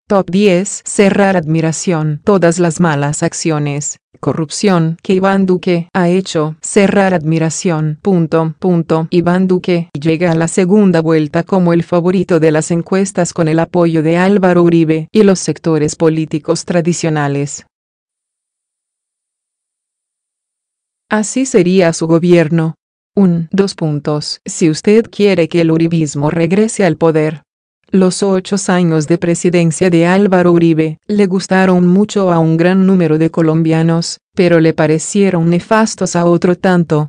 Top 10. Cerrar admiración. Todas las malas acciones, corrupción que Iván Duque ha hecho. Cerrar admiración. Iván Duque llega a la segunda vuelta como el favorito de las encuestas con el apoyo de Álvaro Uribe y los sectores políticos tradicionales. Así sería su gobierno. 2 puntos. Si usted quiere que el uribismo regrese al poder. Los 8 años de presidencia de Álvaro Uribe le gustaron mucho a un gran número de colombianos, pero le parecieron nefastos a otro tanto.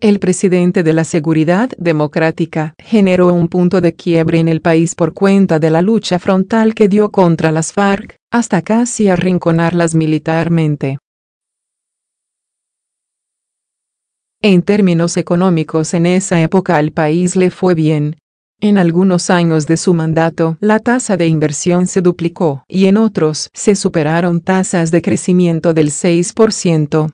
El presidente de la Seguridad Democrática generó un punto de quiebre en el país por cuenta de la lucha frontal que dio contra las FARC, hasta casi arrinconarlas militarmente. En términos económicos, en esa época al país le fue bien. En algunos años de su mandato la tasa de inversión se duplicó y en otros se superaron tasas de crecimiento del 6%.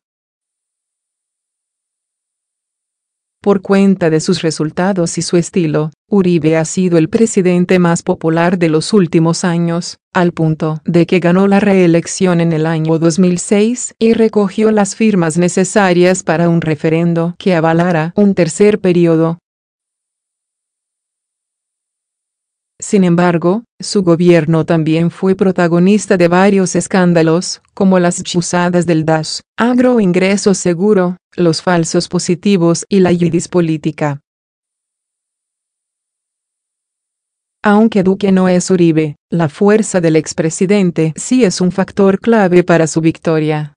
Por cuenta de sus resultados y su estilo, Uribe ha sido el presidente más popular de los últimos años, al punto de que ganó la reelección en el año 2006 y recogió las firmas necesarias para un referendo que avalara un tercer periodo. Sin embargo, su gobierno también fue protagonista de varios escándalos, como las chuzadas del DAS, agroingreso seguro, los falsos positivos y la yidis política. Aunque Duque no es Uribe, la fuerza del expresidente sí es un factor clave para su victoria.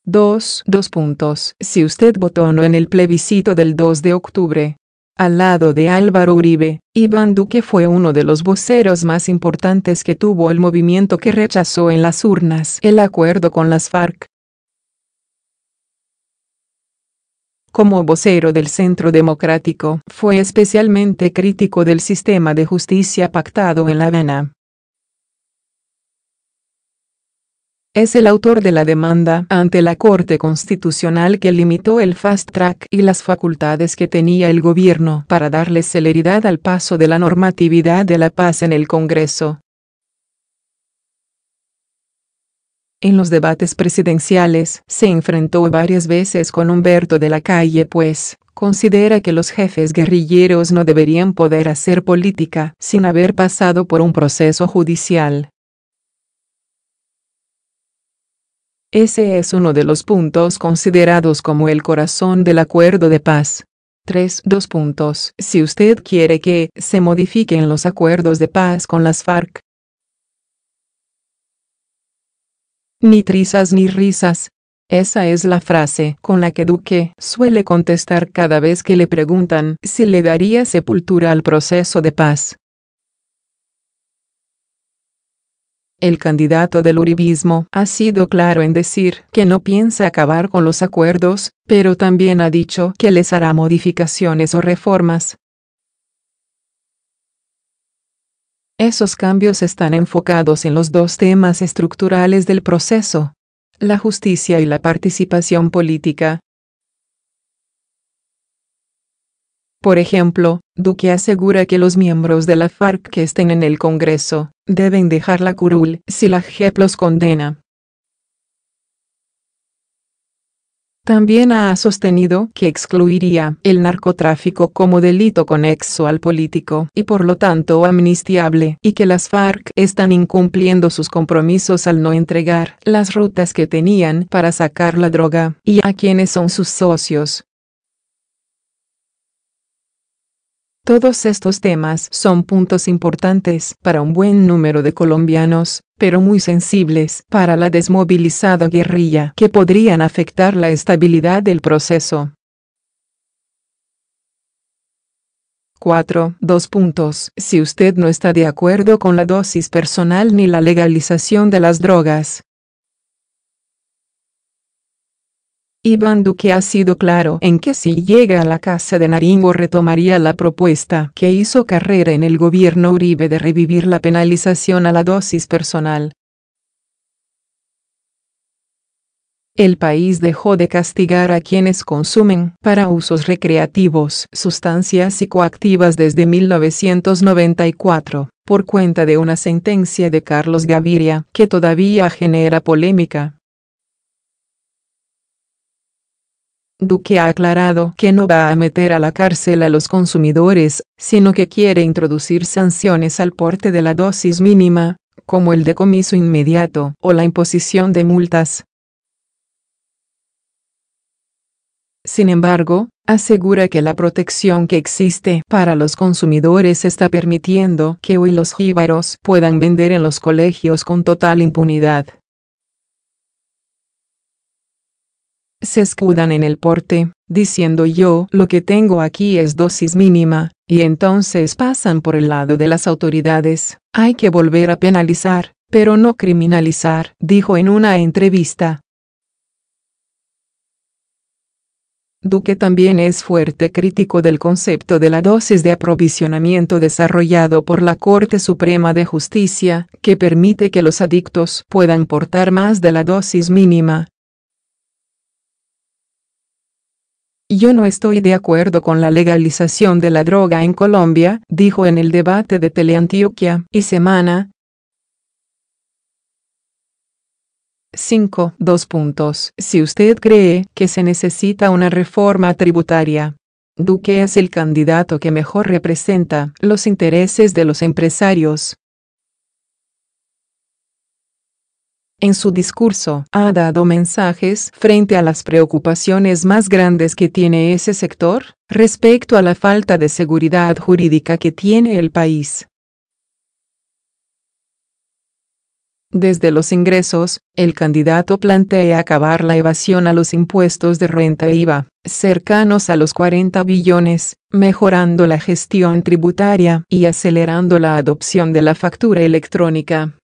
2 puntos. Si usted votó no en el plebiscito del 2 de octubre, al lado de Álvaro Uribe, Iván Duque fue uno de los voceros más importantes que tuvo el movimiento que rechazó en las urnas el acuerdo con las FARC. Como vocero del Centro Democrático, fue especialmente crítico del sistema de justicia pactado en La Habana. Es el autor de la demanda ante la Corte Constitucional que limitó el fast track y las facultades que tenía el gobierno para darle celeridad al paso de la normatividad de la paz en el Congreso. En los debates presidenciales se enfrentó varias veces con Humberto de la Calle, pues considera que los jefes guerrilleros no deberían poder hacer política sin haber pasado por un proceso judicial. Ese es uno de los puntos considerados como el corazón del acuerdo de paz. 2 puntos. Si usted quiere que se modifiquen los acuerdos de paz con las FARC. Ni trizas ni risas. Esa es la frase con la que Duque suele contestar cada vez que le preguntan si le daría sepultura al proceso de paz. El candidato del uribismo ha sido claro en decir que no piensa acabar con los acuerdos, pero también ha dicho que les hará modificaciones o reformas. Esos cambios están enfocados en los 2 temas estructurales del proceso: la justicia y la participación política. Por ejemplo, Duque asegura que los miembros de la FARC que estén en el Congreso deben dejar la curul si la JEP los condena. También ha sostenido que excluiría el narcotráfico como delito conexo al político y por lo tanto amnistiable, y que las FARC están incumpliendo sus compromisos al no entregar las rutas que tenían para sacar la droga y a quienes son sus socios. Todos estos temas son puntos importantes para un buen número de colombianos, pero muy sensibles para la desmovilizada guerrilla que podrían afectar la estabilidad del proceso. 2 puntos. Si usted no está de acuerdo con la dosis personal ni la legalización de las drogas. Iván Duque ha sido claro en que si llega a la Casa de Nariño retomaría la propuesta que hizo carrera en el gobierno Uribe de revivir la penalización a la dosis personal. el país dejó de castigar a quienes consumen para usos recreativos sustancias psicoactivas desde 1994, por cuenta de una sentencia de Carlos Gaviria que todavía genera polémica. Duque ha aclarado que no va a meter a la cárcel a los consumidores, sino que quiere introducir sanciones al porte de la dosis mínima, como el decomiso inmediato o la imposición de multas. Sin embargo, asegura que la protección que existe para los consumidores está permitiendo que hoy los jíbaros puedan vender en los colegios con total impunidad. Se escudan en el porte, diciendo yo lo que tengo aquí es dosis mínima, y entonces pasan por el lado de las autoridades. Hay que volver a penalizar, pero no criminalizar, dijo en una entrevista. Duque también es fuerte crítico del concepto de la dosis de aprovisionamiento desarrollado por la Corte Suprema de Justicia, que permite que los adictos puedan portar más de la dosis mínima. Yo no estoy de acuerdo con la legalización de la droga en Colombia, dijo en el debate de Teleantioquia y Semana. 5. Si usted cree que se necesita una reforma tributaria, Duque es el candidato que mejor representa los intereses de los empresarios. En su discurso, ha dado mensajes frente a las preocupaciones más grandes que tiene ese sector, respecto a la falta de seguridad jurídica que tiene el país. Desde los ingresos, el candidato plantea acabar la evasión a los impuestos de renta e IVA, cercanos a los 40 billones, mejorando la gestión tributaria y acelerando la adopción de la factura electrónica.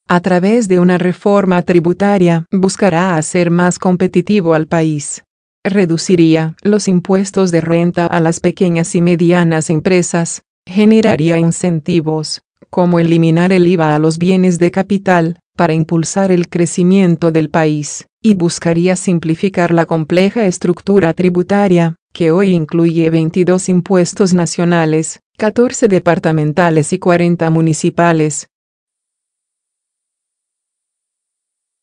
A través de una reforma tributaria, buscará hacer más competitivo al país. Reduciría los impuestos de renta a las pequeñas y medianas empresas, generaría incentivos, como eliminar el IVA a los bienes de capital, para impulsar el crecimiento del país, y buscaría simplificar la compleja estructura tributaria, que hoy incluye 22 impuestos nacionales, 14 departamentales y 40 municipales.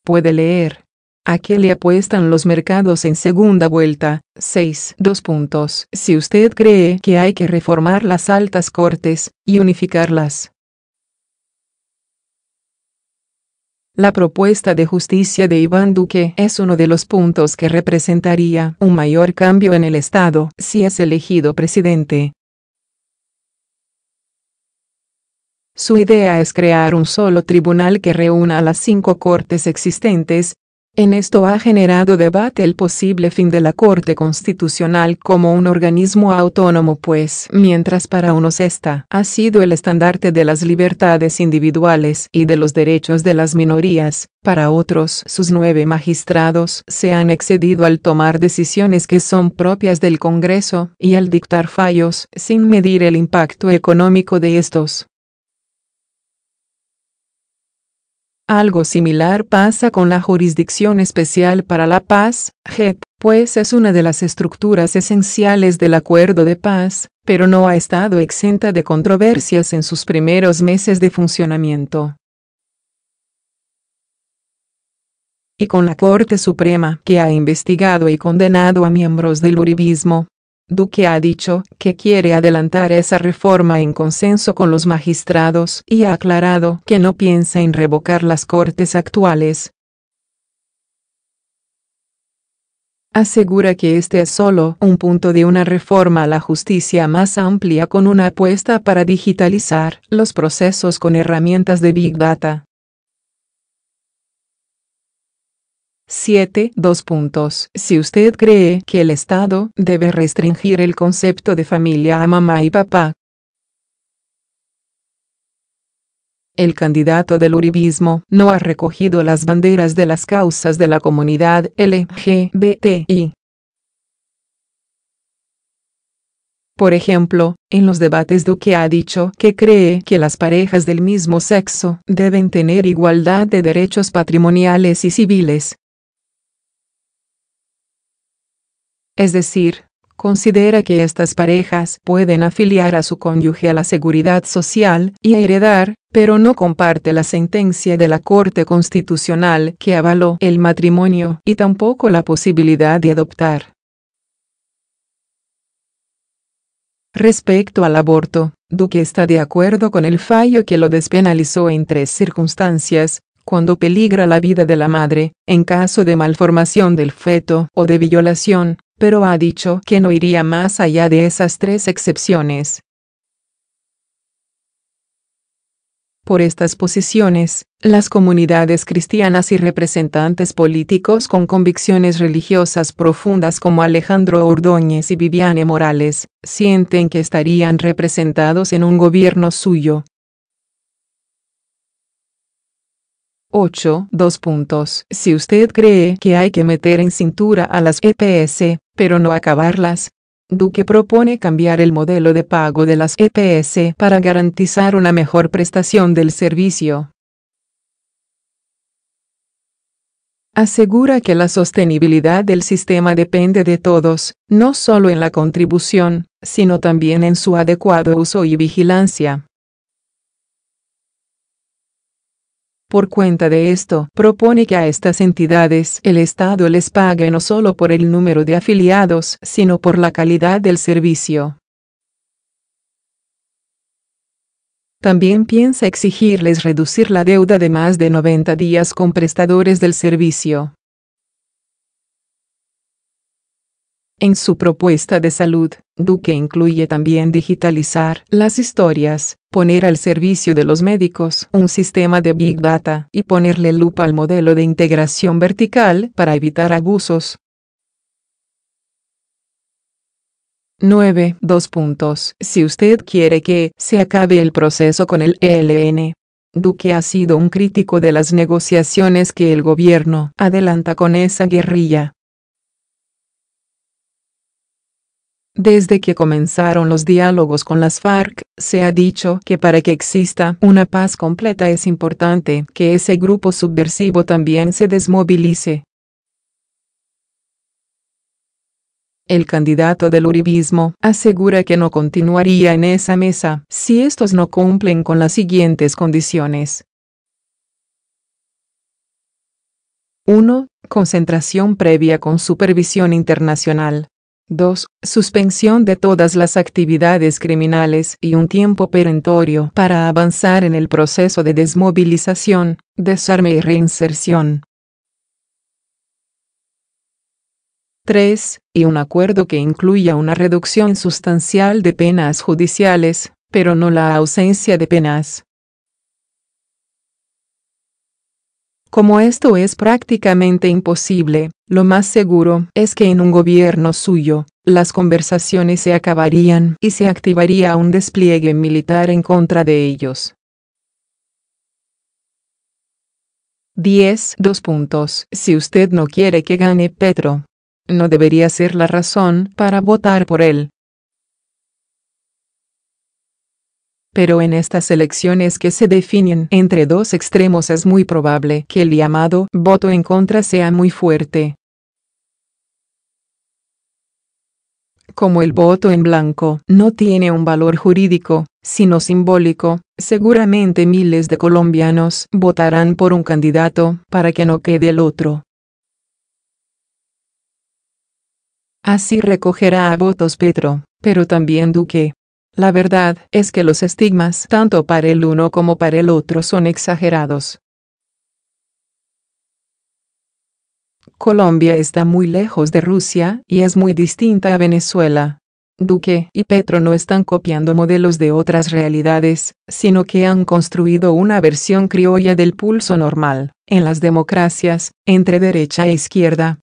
Puede leer. ¿A qué le apuestan los mercados en segunda vuelta? 6. Si usted cree que hay que reformar las altas cortes, y unificarlas. La propuesta de justicia de Iván Duque es uno de los puntos que representaría un mayor cambio en el Estado si es elegido presidente. Su idea es crear un solo tribunal que reúna a las 5 cortes existentes. En esto ha generado debate el posible fin de la Corte Constitucional como un organismo autónomo, pues mientras para unos esta ha sido el estandarte de las libertades individuales y de los derechos de las minorías, para otros sus 9 magistrados se han excedido al tomar decisiones que son propias del Congreso y al dictar fallos sin medir el impacto económico de estos. Algo similar pasa con la Jurisdicción Especial para la Paz, JEP, pues es una de las estructuras esenciales del Acuerdo de Paz, pero no ha estado exenta de controversias en sus primeros meses de funcionamiento. Y con la Corte Suprema, que ha investigado y condenado a miembros del uribismo, Duque ha dicho que quiere adelantar esa reforma en consenso con los magistrados y ha aclarado que no piensa en revocar las cortes actuales. Asegura que este es solo un punto de una reforma a la justicia más amplia con una apuesta para digitalizar los procesos con herramientas de Big Data. 7. Si usted cree que el Estado debe restringir el concepto de familia a mamá y papá. El candidato del uribismo no ha recogido las banderas de las causas de la comunidad LGBTI. Por ejemplo, en los debates Duque ha dicho que cree que las parejas del mismo sexo deben tener igualdad de derechos patrimoniales y civiles. Es decir, considera que estas parejas pueden afiliar a su cónyuge a la seguridad social y heredar, pero no comparte la sentencia de la Corte Constitucional que avaló el matrimonio y tampoco la posibilidad de adoptar. Respecto al aborto, Duque está de acuerdo con el fallo que lo despenalizó en 3 circunstancias: cuando peligra la vida de la madre, en caso de malformación del feto o de violación, pero ha dicho que no iría más allá de esas 3 excepciones. Por estas posiciones, las comunidades cristianas y representantes políticos con convicciones religiosas profundas como Alejandro Ordóñez y Viviane Morales, sienten que estarían representados en un gobierno suyo. 8. Si usted cree que hay que meter en cintura a las EPS, pero no acabarlas, Duque propone cambiar el modelo de pago de las EPS para garantizar una mejor prestación del servicio. Asegura que la sostenibilidad del sistema depende de todos, no solo en la contribución, sino también en su adecuado uso y vigilancia. Por cuenta de esto, propone que a estas entidades el Estado les pague no solo por el número de afiliados, sino por la calidad del servicio. También piensa exigirles reducir la deuda de más de 90 días con prestadores del servicio. En su propuesta de salud, Duque incluye también digitalizar las historias, poner al servicio de los médicos un sistema de Big Data y ponerle lupa al modelo de integración vertical para evitar abusos. 9. Si usted quiere que se acabe el proceso con el ELN. Duque ha sido un crítico de las negociaciones que el gobierno adelanta con esa guerrilla. Desde que comenzaron los diálogos con las FARC, se ha dicho que para que exista una paz completa es importante que ese grupo subversivo también se desmovilice. El candidato del uribismo asegura que no continuaría en esa mesa si estos no cumplen con las siguientes condiciones. 1. Concentración previa con supervisión internacional. 2. Suspensión de todas las actividades criminales y un tiempo perentorio para avanzar en el proceso de desmovilización, desarme y reinserción. 3. Y un acuerdo que incluya una reducción sustancial de penas judiciales, pero no la ausencia de penas. Como esto es prácticamente imposible, lo más seguro es que en un gobierno suyo, las conversaciones se acabarían y se activaría un despliegue militar en contra de ellos. 10. Si usted no quiere que gane Petro, no debería ser la razón para votar por él. Pero en estas elecciones que se definen entre 2 extremos es muy probable que el llamado voto en contra sea muy fuerte. Como el voto en blanco no tiene un valor jurídico, sino simbólico, seguramente miles de colombianos votarán por un candidato para que no quede el otro. Así recogerá a votos Petro, pero también Duque. La verdad es que los estigmas tanto para el uno como para el otro son exagerados. Colombia está muy lejos de Rusia y es muy distinta a Venezuela. Duque y Petro no están copiando modelos de otras realidades, sino que han construido una versión criolla del pulso normal, en las democracias, entre derecha e izquierda.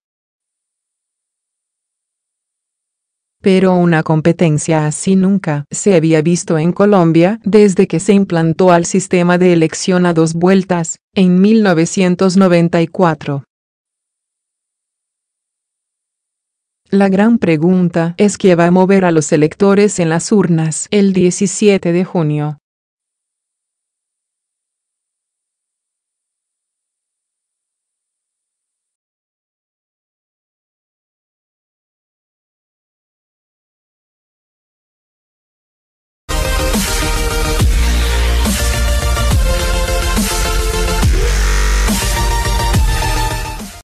Pero una competencia así nunca se había visto en Colombia desde que se implantó el sistema de elección a 2 vueltas, en 1994. La gran pregunta es qué va a mover a los electores en las urnas el 17 de junio.